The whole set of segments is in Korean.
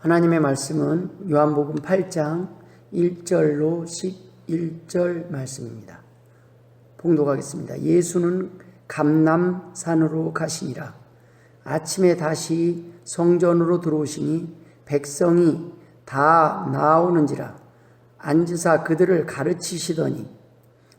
하나님의 말씀은 요한복음 8장 1절로 11절 말씀입니다. 봉독하겠습니다. 예수는 감람산으로 가시니라. 아침에 다시 성전으로 들어오시니 백성이 다 나오는지라. 앉으사 그들을 가르치시더니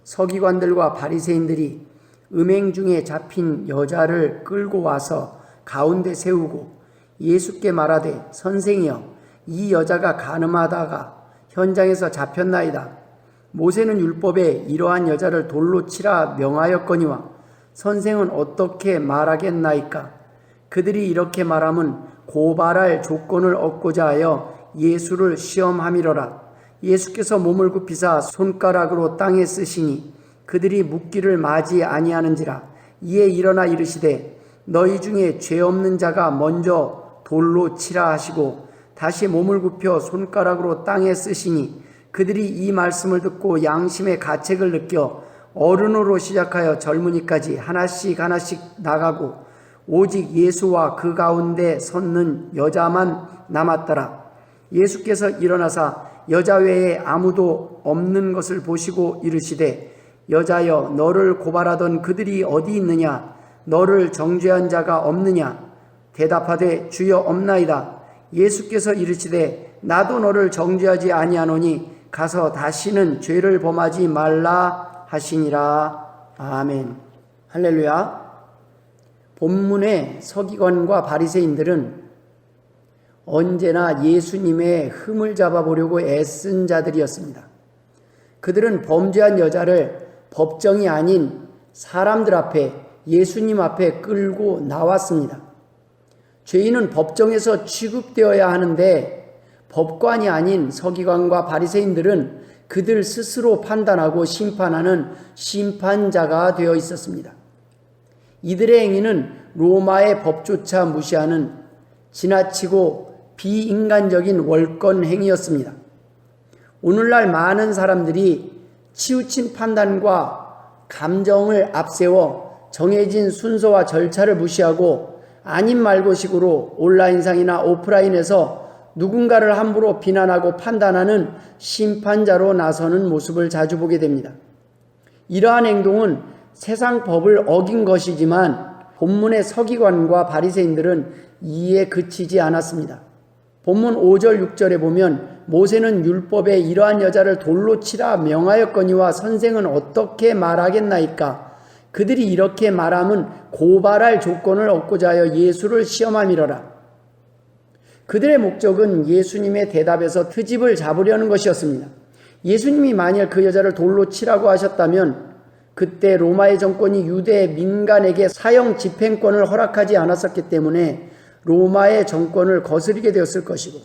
서기관들과 바리새인들이 음행 중에 잡힌 여자를 끌고 와서 가운데 세우고 예수께 말하되 선생이여, 이 여자가 간음하다가 현장에서 잡혔나이다. 모세는 율법에 이러한 여자를 돌로 치라 명하였거니와 선생은 어떻게 말하겠나이까? 그들이 이렇게 말함은 고발할 조건을 얻고자 하여 예수를 시험함이로라. 예수께서 몸을 굽히사 손가락으로 땅에 쓰시니 그들이 묻기를 마지 아니하는지라. 이에 일어나 이르시되 너희 중에 죄 없는 자가 먼저 돌로 치라 하시고 다시 몸을 굽혀 손가락으로 땅에 쓰시니 그들이 이 말씀을 듣고 양심의 가책을 느껴 어른으로 시작하여 젊은이까지 하나씩 나가고 오직 예수와 그 가운데 섰는 여자만 남았더라. 예수께서 일어나사 여자 외에 아무도 없는 것을 보시고 이르시되 여자여, 너를 고발하던 그들이 어디 있느냐? 너를 정죄한 자가 없느냐? 대답하되 주여 없나이다. 예수께서 이르시되 나도 너를 정죄하지 아니하노니 가서 다시는 죄를 범하지 말라 하시니라. 아멘. 할렐루야. 본문의 서기관과 바리새인들은 언제나 예수님의 흠을 잡아보려고 애쓴 자들이었습니다. 그들은 범죄한 여자를 법정이 아닌 사람들 앞에, 예수님 앞에 끌고 나왔습니다. 죄인은 법정에서 취급되어야 하는데 법관이 아닌 서기관과 바리새인들은 그들 스스로 판단하고 심판하는 심판자가 되어 있었습니다. 이들의 행위는 로마의 법조차 무시하는 지나치고 비인간적인 월권 행위였습니다. 오늘날 많은 사람들이 치우친 판단과 감정을 앞세워 정해진 순서와 절차를 무시하고 아님 말고식으로 온라인상이나 오프라인에서 누군가를 함부로 비난하고 판단하는 심판자로 나서는 모습을 자주 보게 됩니다. 이러한 행동은 세상 법을 어긴 것이지만 본문의 서기관과 바리새인들은 이에 그치지 않았습니다. 본문 5절 6절에 보면 모세는 율법에 이러한 여자를 돌로 치라 명하였거니와 선생은 어떻게 말하겠나이까? 그들이 이렇게 말함은 고발할 조건을 얻고자 하여 예수를 시험함이로라. 그들의 목적은 예수님의 대답에서 트집을 잡으려는 것이었습니다. 예수님이 만일 그 여자를 돌로 치라고 하셨다면 그때 로마의 정권이 유대 민간에게 사형 집행권을 허락하지 않았었기 때문에 로마의 정권을 거스르게 되었을 것이고,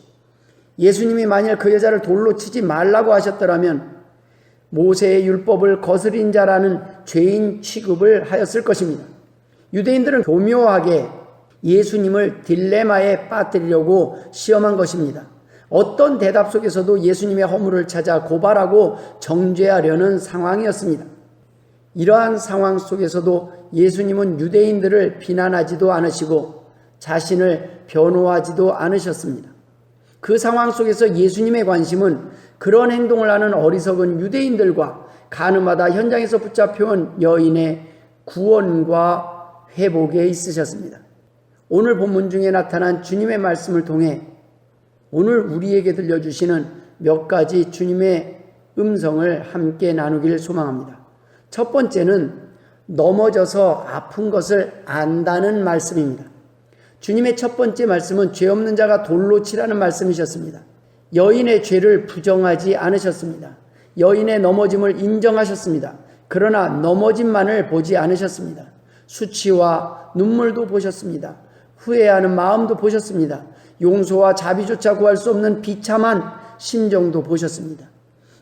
예수님이 만일 그 여자를 돌로 치지 말라고 하셨더라면 모세의 율법을 거스린 자라는 죄인 취급을 하였을 것입니다. 유대인들은 교묘하게 예수님을 딜레마에 빠뜨리려고 시험한 것입니다. 어떤 대답 속에서도 예수님의 허물을 찾아 고발하고 정죄하려는 상황이었습니다. 이러한 상황 속에서도 예수님은 유대인들을 비난하지도 않으시고 자신을 변호하지도 않으셨습니다. 그 상황 속에서 예수님의 관심은 그런 행동을 하는 어리석은 유대인들과 간음하다 현장에서 붙잡혀온 여인의 구원과 회복에 있으셨습니다. 오늘 본문 중에 나타난 주님의 말씀을 통해 오늘 우리에게 들려주시는 몇 가지 주님의 음성을 함께 나누길 소망합니다. 첫 번째는 넘어져서 아픈 것을 안다는 말씀입니다. 주님의 첫 번째 말씀은 죄 없는 자가 돌로 치라는 말씀이셨습니다. 여인의 죄를 부정하지 않으셨습니다. 여인의 넘어짐을 인정하셨습니다. 그러나 넘어짐만을 보지 않으셨습니다. 수치와 눈물도 보셨습니다. 후회하는 마음도 보셨습니다. 용서와 자비조차 구할 수 없는 비참한 심정도 보셨습니다.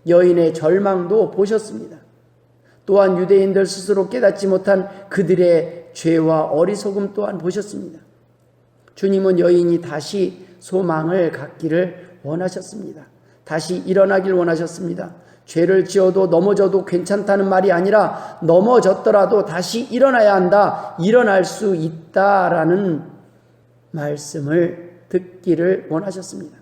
여인의 절망도 보셨습니다. 또한 유대인들 스스로 깨닫지 못한 그들의 죄와 어리석음 또한 보셨습니다. 주님은 여인이 다시 소망을 갖기를 원하셨습니다. 다시 일어나길 원하셨습니다. 죄를 지어도 넘어져도 괜찮다는 말이 아니라 넘어졌더라도 다시 일어나야 한다, 일어날 수 있다라는 말씀을 듣기를 원하셨습니다.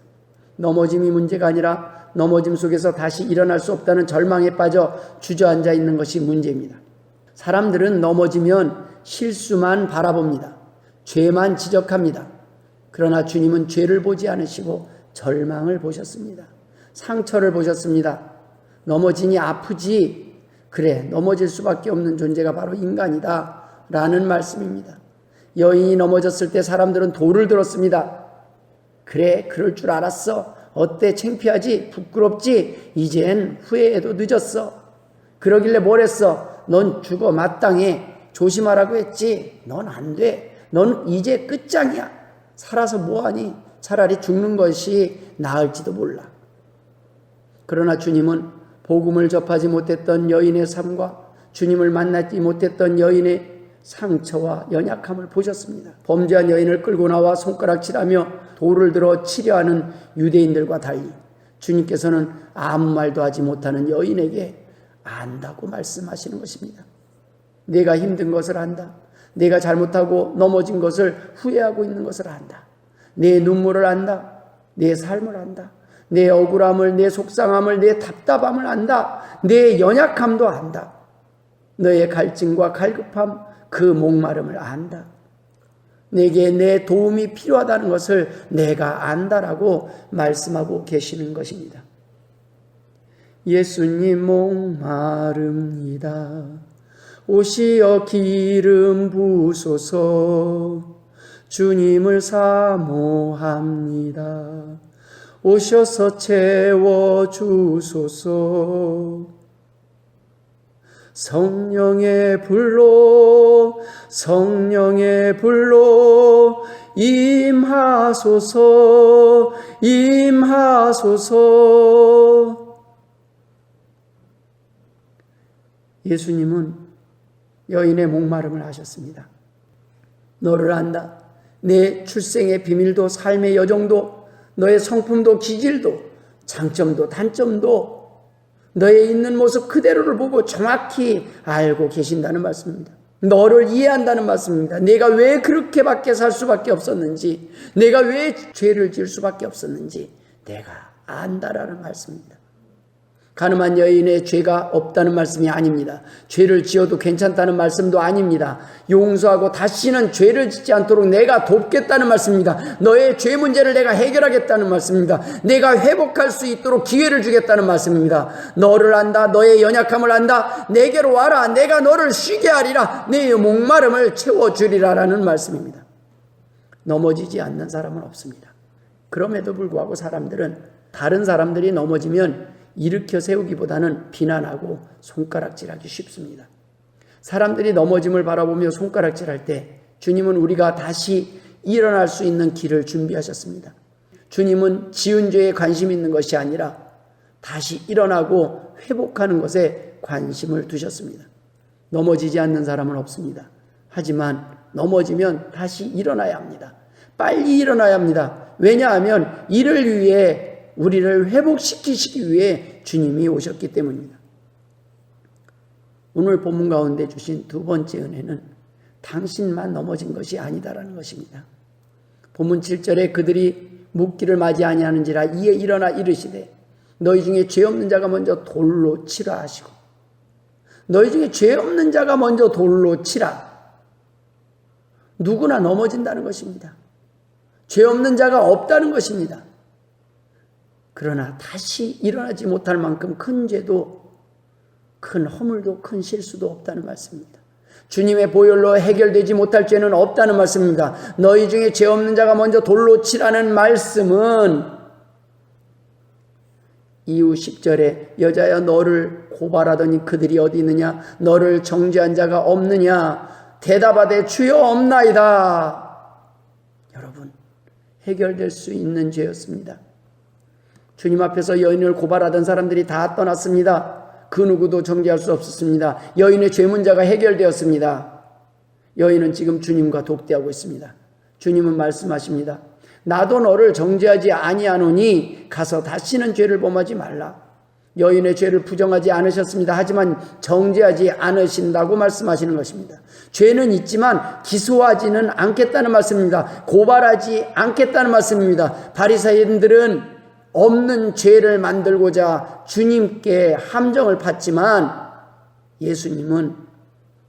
넘어짐이 문제가 아니라 넘어짐 속에서 다시 일어날 수 없다는 절망에 빠져 주저앉아 있는 것이 문제입니다. 사람들은 넘어지면 실수만 바라봅니다. 죄만 지적합니다. 그러나 주님은 죄를 보지 않으시고 절망을 보셨습니다. 상처를 보셨습니다. 넘어지니 아프지. 그래, 넘어질 수밖에 없는 존재가 바로 인간이다 라는 말씀입니다. 여인이 넘어졌을 때 사람들은 돌을 들었습니다. 그래, 그럴 줄 알았어. 어때, 창피하지? 부끄럽지? 이젠 후회해도 늦었어. 그러길래 뭘 했어? 넌 죽어 마땅해. 조심하라고 했지. 넌 안 돼. 넌 이제 끝장이야. 살아서 뭐하니? 차라리 죽는 것이 나을지도 몰라. 그러나 주님은 복음을 접하지 못했던 여인의 삶과 주님을 만나지 못했던 여인의 상처와 연약함을 보셨습니다. 범죄한 여인을 끌고 나와 손가락질하며 돌을 들어 치려하는 유대인들과 달리 주님께서는 아무 말도 하지 못하는 여인에게 안다고 말씀하시는 것입니다. 내가 힘든 것을 안다. 내가 잘못하고 넘어진 것을 후회하고 있는 것을 안다. 내 눈물을 안다. 내 삶을 안다. 내 억울함을, 내 속상함을, 내 답답함을 안다. 내 연약함도 안다. 너의 갈증과 갈급함, 그 목마름을 안다. 내게 내 도움이 필요하다는 것을 내가 안다라고 말씀하고 계시는 것입니다. 예수님 목마릅니다. 오시어 기름 부소서. 주님을 사모합니다. 오셔서 채워주소서. 성령의 불로 성령의 불로 임하소서 임하소서. 예수님은 여인의 목마름을 아셨습니다. 너를 안다. 내 출생의 비밀도 삶의 여정도 너의 성품도 기질도 장점도 단점도 너의 있는 모습 그대로를 보고 정확히 알고 계신다는 말씀입니다. 너를 이해한다는 말씀입니다. 내가 왜 그렇게밖에 살 수밖에 없었는지, 내가 왜 죄를 지을 수밖에 없었는지 내가 안다라는 말씀입니다. 가늠한 여인의 죄가 없다는 말씀이 아닙니다. 죄를 지어도 괜찮다는 말씀도 아닙니다. 용서하고 다시는 죄를 짓지 않도록 내가 돕겠다는 말씀입니다. 너의 죄 문제를 내가 해결하겠다는 말씀입니다. 내가 회복할 수 있도록 기회를 주겠다는 말씀입니다. 너를 안다. 너의 연약함을 안다. 내게로 와라. 내가 너를 쉬게 하리라. 내 목마름을 채워주리라라는 말씀입니다. 넘어지지 않는 사람은 없습니다. 그럼에도 불구하고 사람들은 다른 사람들이 넘어지면 일으켜 세우기보다는 비난하고 손가락질하기 쉽습니다. 사람들이 넘어짐을 바라보며 손가락질할 때 주님은 우리가 다시 일어날 수 있는 길을 준비하셨습니다. 주님은 지은 죄에 관심 있는 것이 아니라 다시 일어나고 회복하는 것에 관심을 두셨습니다. 넘어지지 않는 사람은 없습니다. 하지만 넘어지면 다시 일어나야 합니다. 빨리 일어나야 합니다. 왜냐하면 이를 위해 우리를 회복시키시기 위해 주님이 오셨기 때문입니다. 오늘 본문 가운데 주신 두 번째 은혜는 당신만 넘어진 것이 아니다라는 것입니다. 본문 7절에 그들이 묻기를 맞이 아니하는지라 이에 일어나 이르시되 너희 중에 죄 없는 자가 먼저 돌로 치라 하시고, 너희 중에 죄 없는 자가 먼저 돌로 치라. 누구나 넘어진다는 것입니다. 죄 없는 자가 없다는 것입니다. 그러나 다시 일어나지 못할 만큼 큰 죄도, 큰 허물도, 큰 실수도 없다는 말씀입니다. 주님의 보혈로 해결되지 못할 죄는 없다는 말씀입니다. 너희 중에 죄 없는 자가 먼저 돌로 치라는 말씀은 이후 10절에 여자여 너를 고발하더니 그들이 어디 있느냐? 너를 정죄한 자가 없느냐? 대답하되 주여 없나이다. 여러분, 해결될 수 있는 죄였습니다. 주님 앞에서 여인을 고발하던 사람들이 다 떠났습니다. 그 누구도 정죄할 수 없었습니다. 여인의 죄 문제가 해결되었습니다. 여인은 지금 주님과 독대하고 있습니다. 주님은 말씀하십니다. 나도 너를 정죄하지 아니하노니 가서 다시는 죄를 범하지 말라. 여인의 죄를 부정하지 않으셨습니다. 하지만 정죄하지 않으신다고 말씀하시는 것입니다. 죄는 있지만 기소하지는 않겠다는 말씀입니다. 고발하지 않겠다는 말씀입니다. 바리새인들은 없는 죄를 만들고자 주님께 함정을 팠지만 예수님은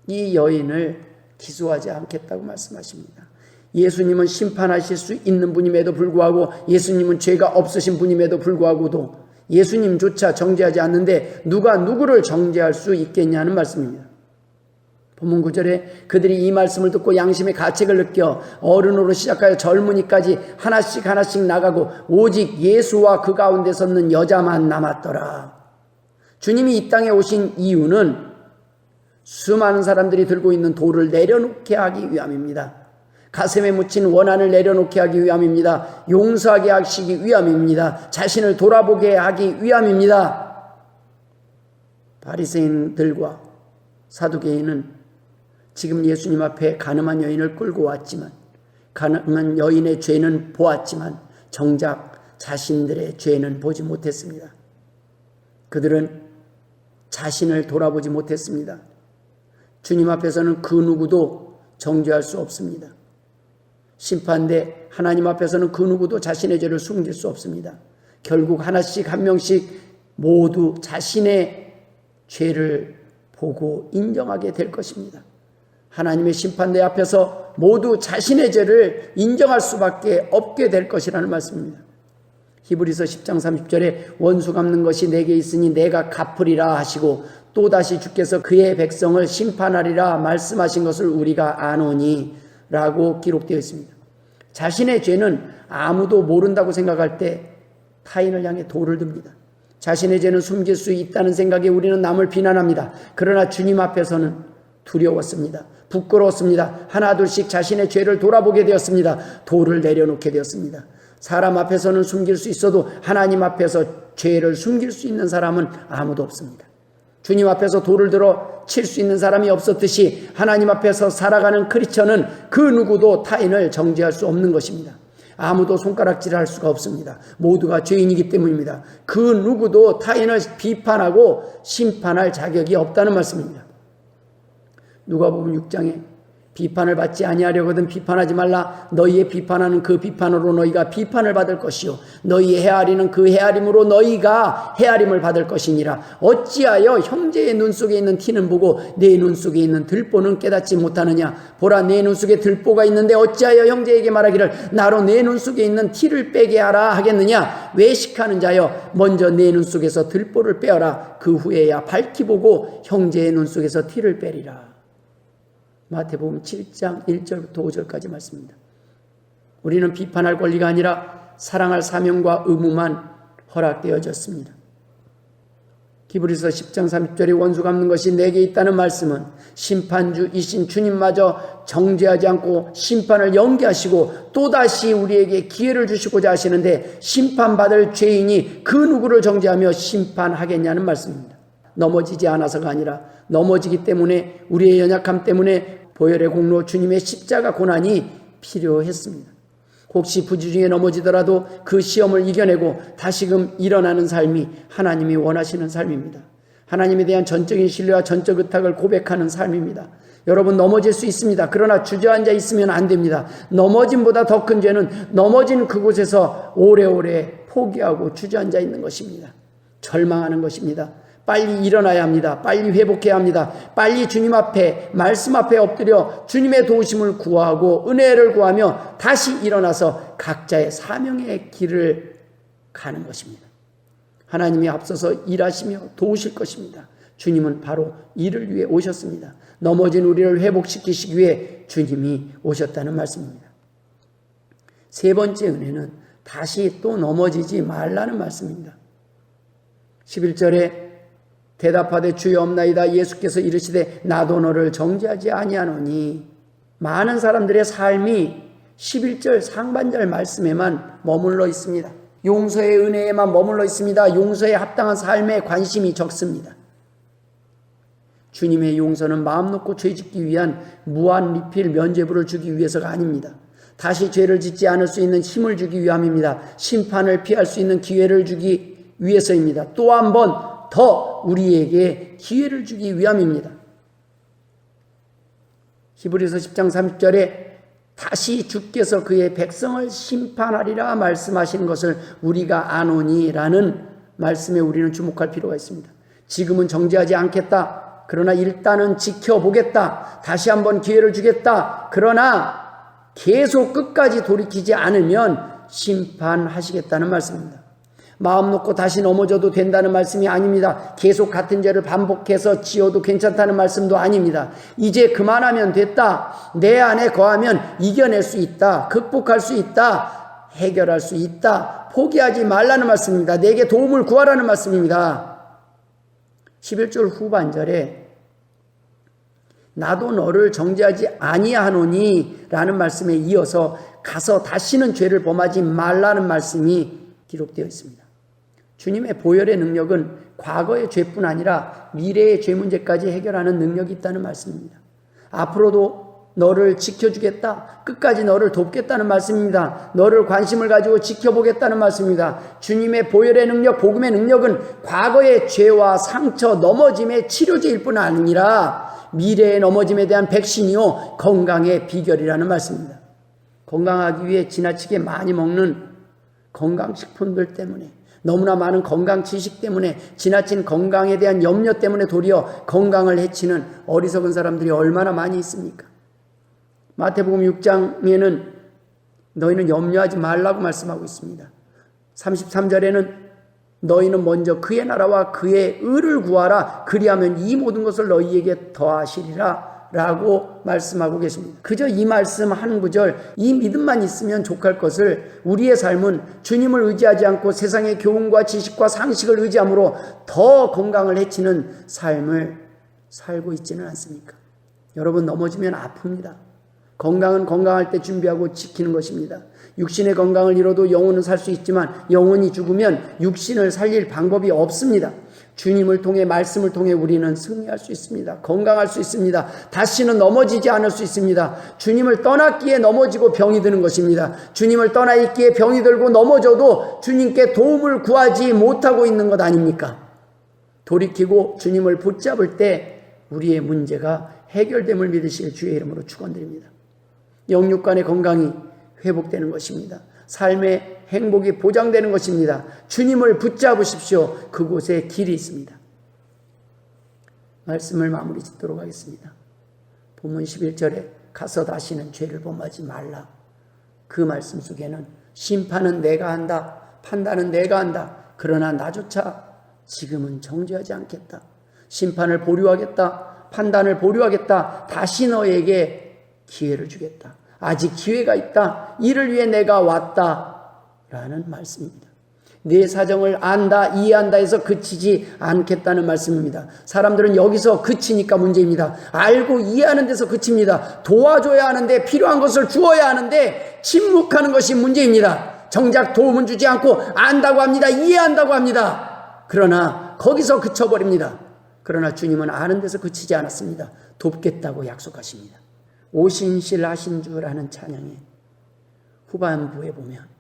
이 여인을 기소하지 않겠다고 말씀하십니다. 예수님은 심판하실 수 있는 분임에도 불구하고, 예수님은 죄가 없으신 분임에도 불구하고도 예수님조차 정죄하지 않는데 누가 누구를 정죄할 수 있겠냐는 말씀입니다. 본문 9절에 그들이 이 말씀을 듣고 양심의 가책을 느껴 어른으로 시작하여 젊은이까지 하나씩 하나씩 나가고 오직 예수와 그 가운데 섰는 여자만 남았더라. 주님이 이 땅에 오신 이유는 수많은 사람들이 들고 있는 돌을 내려놓게 하기 위함입니다. 가슴에 묻힌 원한을 내려놓게 하기 위함입니다. 용서하게 하시기 위함입니다. 자신을 돌아보게 하기 위함입니다. 바리새인들과 사두개인은 지금 예수님 앞에 가늠한 여인을 끌고 왔지만, 가늠한 여인의 죄는 보았지만 정작 자신들의 죄는 보지 못했습니다. 그들은 자신을 돌아보지 못했습니다. 주님 앞에서는 그 누구도 정죄할 수 없습니다. 심판대 하나님 앞에서는 그 누구도 자신의 죄를 숨길 수 없습니다. 결국 하나씩 한 명씩 모두 자신의 죄를 보고 인정하게 될 것입니다. 하나님의 심판대 앞에서 모두 자신의 죄를 인정할 수밖에 없게 될 것이라는 말씀입니다. 히브리서 10장 30절에 원수 갚는 것이 내게 있으니 내가 갚으리라 하시고 또다시 주께서 그의 백성을 심판하리라 말씀하신 것을 우리가 아노니 라고 기록되어 있습니다. 자신의 죄는 아무도 모른다고 생각할 때 타인을 향해 돌을 듭니다. 자신의 죄는 숨길 수 있다는 생각에 우리는 남을 비난합니다. 그러나 주님 앞에서는 두려웠습니다. 부끄러웠습니다. 하나둘씩 자신의 죄를 돌아보게 되었습니다. 돌을 내려놓게 되었습니다. 사람 앞에서는 숨길 수 있어도 하나님 앞에서 죄를 숨길 수 있는 사람은 아무도 없습니다. 주님 앞에서 돌을 들어 칠 수 있는 사람이 없었듯이 하나님 앞에서 살아가는 크리스천은 그 누구도 타인을 정죄할 수 없는 것입니다. 아무도 손가락질할 수가 없습니다. 모두가 죄인이기 때문입니다. 그 누구도 타인을 비판하고 심판할 자격이 없다는 말씀입니다. 누가복음 6장에 비판을 받지 아니하려거든 비판하지 말라. 너희의 비판하는 그 비판으로 너희가 비판을 받을 것이요 너희의 헤아리는 그 헤아림으로 너희가 헤아림을 받을 것이니라. 어찌하여 형제의 눈 속에 있는 티는 보고 내 눈 속에 있는 들보는 깨닫지 못하느냐. 보라, 내 눈 속에 들보가 있는데 어찌하여 형제에게 말하기를 나로 내 눈 속에 있는 티를 빼게 하라 하겠느냐. 외식하는 자여, 먼저 내 눈 속에서 들보를 빼어라. 그 후에야 밝히 보고 형제의 눈 속에서 티를 빼리라. 마태복음 7장 1절부터 5절까지 말씀입니다. 우리는 비판할 권리가 아니라 사랑할 사명과 의무만 허락되어졌습니다. 히브리서 10장 30절에 원수 갚는 것이 내게 있다는 말씀은 심판주이신 주님마저 정죄하지 않고 심판을 연기하시고 또다시 우리에게 기회를 주시고자 하시는데 심판받을 죄인이 그 누구를 정죄하며 심판하겠냐는 말씀입니다. 넘어지지 않아서가 아니라 넘어지기 때문에, 우리의 연약함 때문에 보혈의 공로 주님의 십자가 고난이 필요했습니다. 혹시 부지 중에 넘어지더라도 그 시험을 이겨내고 다시금 일어나는 삶이 하나님이 원하시는 삶입니다. 하나님에 대한 전적인 신뢰와 전적 의탁을 고백하는 삶입니다. 여러분, 넘어질 수 있습니다. 그러나 주저앉아 있으면 안 됩니다. 넘어짐보다 더 큰 죄는 넘어진 그곳에서 오래오래 포기하고 주저앉아 있는 것입니다. 절망하는 것입니다. 빨리 일어나야 합니다. 빨리 회복해야 합니다. 빨리 주님 앞에, 말씀 앞에 엎드려 주님의 도우심을 구하고 은혜를 구하며 다시 일어나서 각자의 사명의 길을 가는 것입니다. 하나님이 앞서서 일하시며 도우실 것입니다. 주님은 바로 이를 위해 오셨습니다. 넘어진 우리를 회복시키시기 위해 주님이 오셨다는 말씀입니다. 세 번째 은혜는 다시 또 넘어지지 말라는 말씀입니다. 11절에 대답하되 주여 없나이다. 예수께서 이르시되 나도 너를 정죄하지 아니하노니. 많은 사람들의 삶이 11절 상반절 말씀에만 머물러 있습니다. 용서의 은혜에만 머물러 있습니다. 용서에 합당한 삶에 관심이 적습니다. 주님의 용서는 마음 놓고 죄 짓기 위한 무한 리필 면죄부를 주기 위해서가 아닙니다. 다시 죄를 짓지 않을 수 있는 힘을 주기 위함입니다. 심판을 피할 수 있는 기회를 주기 위해서입니다. 또 한 번 더 우리에게 기회를 주기 위함입니다. 히브리서 10장 30절에 다시 주께서 그의 백성을 심판하리라 말씀하신 것을 우리가 아노니라는 말씀에 우리는 주목할 필요가 있습니다. 지금은 정죄하지 않겠다. 그러나 일단은 지켜보겠다. 다시 한번 기회를 주겠다. 그러나 계속 끝까지 돌이키지 않으면 심판하시겠다는 말씀입니다. 마음 놓고 다시 넘어져도 된다는 말씀이 아닙니다. 계속 같은 죄를 반복해서 지어도 괜찮다는 말씀도 아닙니다. 이제 그만하면 됐다. 내 안에 거하면 이겨낼 수 있다. 극복할 수 있다. 해결할 수 있다. 포기하지 말라는 말씀입니다. 내게 도움을 구하라는 말씀입니다. 11절 후반절에 나도 너를 정죄하지 아니하노니 라는 말씀에 이어서 가서 다시는 죄를 범하지 말라는 말씀이 기록되어 있습니다. 주님의 보혈의 능력은 과거의 죄뿐 아니라 미래의 죄 문제까지 해결하는 능력이 있다는 말씀입니다. 앞으로도 너를 지켜주겠다. 끝까지 너를 돕겠다는 말씀입니다. 너를 관심을 가지고 지켜보겠다는 말씀입니다. 주님의 보혈의 능력, 복음의 능력은 과거의 죄와 상처, 넘어짐의 치료제일 뿐 아니라 미래의 넘어짐에 대한 백신이요 건강의 비결이라는 말씀입니다. 건강하기 위해 지나치게 많이 먹는 건강식품들 때문에, 너무나 많은 건강 지식 때문에, 지나친 건강에 대한 염려 때문에 도리어 건강을 해치는 어리석은 사람들이 얼마나 많이 있습니까? 마태복음 6장에는 너희는 염려하지 말라고 말씀하고 있습니다. 33절에는 너희는 먼저 그의 나라와 그의 의를 구하라. 그리하면 이 모든 것을 너희에게 더하시리라 라고 말씀하고 계십니다. 그저 이 말씀 한 구절, 이 믿음만 있으면 족할 것을 우리의 삶은 주님을 의지하지 않고 세상의 교훈과 지식과 상식을 의지함으로 더 건강을 해치는 삶을 살고 있지는 않습니까? 여러분, 넘어지면 아픕니다. 건강은 건강할 때 준비하고 지키는 것입니다. 육신의 건강을 잃어도 영혼은 살 수 있지만 영혼이 죽으면 육신을 살릴 방법이 없습니다. 주님을 통해, 말씀을 통해 우리는 승리할 수 있습니다. 건강할 수 있습니다. 다시는 넘어지지 않을 수 있습니다. 주님을 떠났기에 넘어지고 병이 드는 것입니다. 주님을 떠나 있기에 병이 들고 넘어져도 주님께 도움을 구하지 못하고 있는 것 아닙니까? 돌이키고 주님을 붙잡을 때 우리의 문제가 해결됨을 믿으실 주의 이름으로 축원드립니다. 영육간의 건강이 회복되는 것입니다. 삶의 행복이 보장되는 것입니다. 주님을 붙잡으십시오. 그곳에 길이 있습니다. 말씀을 마무리 짓도록 하겠습니다. 본문 11절에 가서 다시는 죄를 범하지 말라. 그 말씀 속에는 심판은 내가 한다. 판단은 내가 한다. 그러나 나조차 지금은 정죄하지 않겠다. 심판을 보류하겠다. 판단을 보류하겠다. 다시 너에게 기회를 주겠다. 아직 기회가 있다. 이를 위해 내가 왔다. 라는 말씀입니다. 내 사정을 안다, 이해한다 해서 그치지 않겠다는 말씀입니다. 사람들은 여기서 그치니까 문제입니다. 알고 이해하는 데서 그칩니다. 도와줘야 하는데, 필요한 것을 주어야 하는데 침묵하는 것이 문제입니다. 정작 도움은 주지 않고 안다고 합니다. 이해한다고 합니다. 그러나 거기서 그쳐버립니다. 그러나 주님은 아는 데서 그치지 않았습니다. 돕겠다고 약속하십니다. 오신실하신 주라는 찬양의 후반부에 보면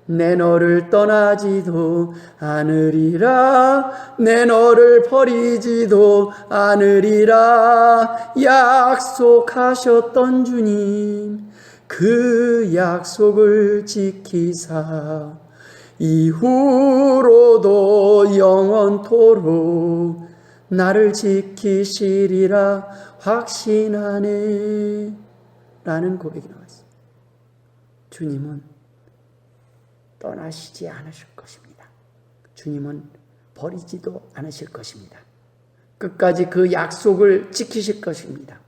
내 너를 떠나지도 않으리라, 내 너를 버리지도 않으리라 약속하셨던 주님, 그 약속을 지키사 이후로도 영원토록 나를 지키시리라 확신하네 라는 고백이 나와 있습니다. 주님은 떠나시지 않으실 것입니다. 주님은 버리지도 않으실 것입니다. 끝까지 그 약속을 지키실 것입니다.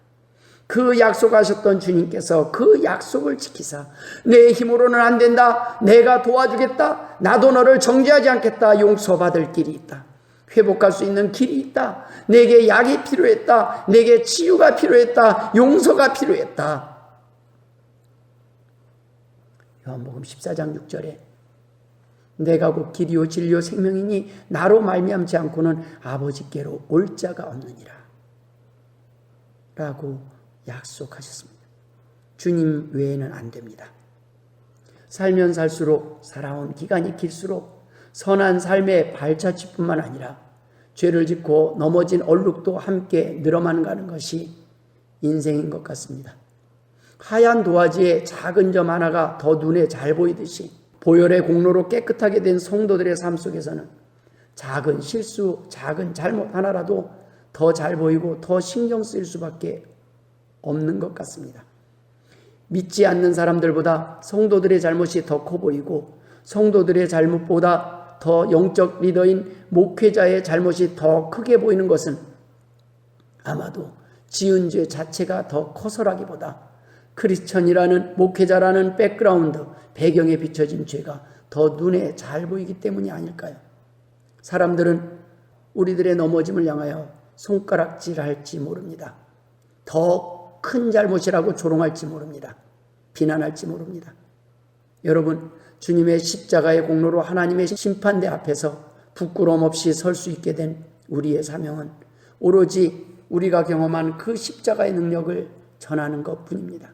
그 약속하셨던 주님께서 그 약속을 지키사 내 힘으로는 안 된다. 내가 도와주겠다. 나도 너를 정죄하지 않겠다. 용서받을 길이 있다. 회복할 수 있는 길이 있다. 내게 약이 필요했다. 내게 치유가 필요했다. 용서가 필요했다. 요한복음 14장 6절에 내가 곧 길이요 진리요 생명이니 나로 말미암지 않고는 아버지께로 올 자가 없느니라 라고 약속하셨습니다. 주님 외에는 안 됩니다. 살면 살수록, 살아온 기간이 길수록 선한 삶의 발자취뿐만 아니라 죄를 짓고 넘어진 얼룩도 함께 늘어만 가는 것이 인생인 것 같습니다. 하얀 도화지에 작은 점 하나가 더 눈에 잘 보이듯이 보혈의 공로로 깨끗하게 된 성도들의 삶 속에서는 작은 실수, 작은 잘못 하나라도 더 잘 보이고 더 신경 쓰일 수밖에 없는 것 같습니다. 믿지 않는 사람들보다 성도들의 잘못이 더 커 보이고 성도들의 잘못보다 더 영적 리더인 목회자의 잘못이 더 크게 보이는 것은 아마도 지은 죄 자체가 더 커서라기보다 크리스천이라는 목회자라는 백그라운드, 배경에 비춰진 죄가 더 눈에 잘 보이기 때문이 아닐까요? 사람들은 우리들의 넘어짐을 향하여 손가락질할지 모릅니다. 더 큰 잘못이라고 조롱할지 모릅니다. 비난할지 모릅니다. 여러분, 주님의 십자가의 공로로 하나님의 심판대 앞에서 부끄러움 없이 설 수 있게 된 우리의 사명은 오로지 우리가 경험한 그 십자가의 능력을 전하는 것뿐입니다.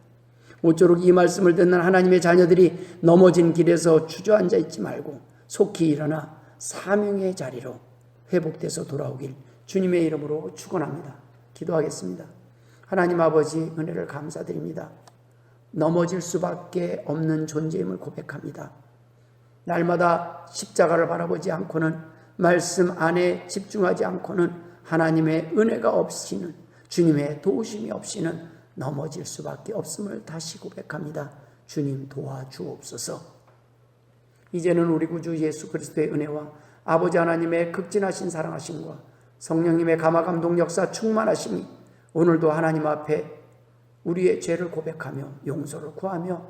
모쪼록 이 말씀을 듣는 하나님의 자녀들이 넘어진 길에서 주저앉아 있지 말고 속히 일어나 사명의 자리로 회복돼서 돌아오길 주님의 이름으로 축원합니다. 기도하겠습니다. 하나님 아버지, 은혜를 감사드립니다. 넘어질 수밖에 없는 존재임을 고백합니다. 날마다 십자가를 바라보지 않고는, 말씀 안에 집중하지 않고는 하나님의 은혜가 없이는, 주님의 도우심이 없이는 넘어질 수밖에 없음을 다시 고백합니다. 주님 도와주옵소서. 이제는 우리 구주 예수 그리스도의 은혜와 아버지 하나님의 극진하신 사랑하심과 성령님의 감화감동 역사 충만하심이 오늘도 하나님 앞에 우리의 죄를 고백하며 용서를 구하며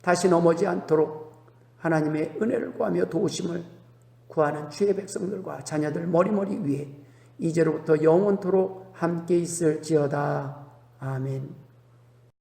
다시 넘어지 않도록 하나님의 은혜를 구하며 도우심을 구하는 주의 백성들과 자녀들 머리머리 위에 이제로부터 영원토록 함께 있을지어다. 아멘.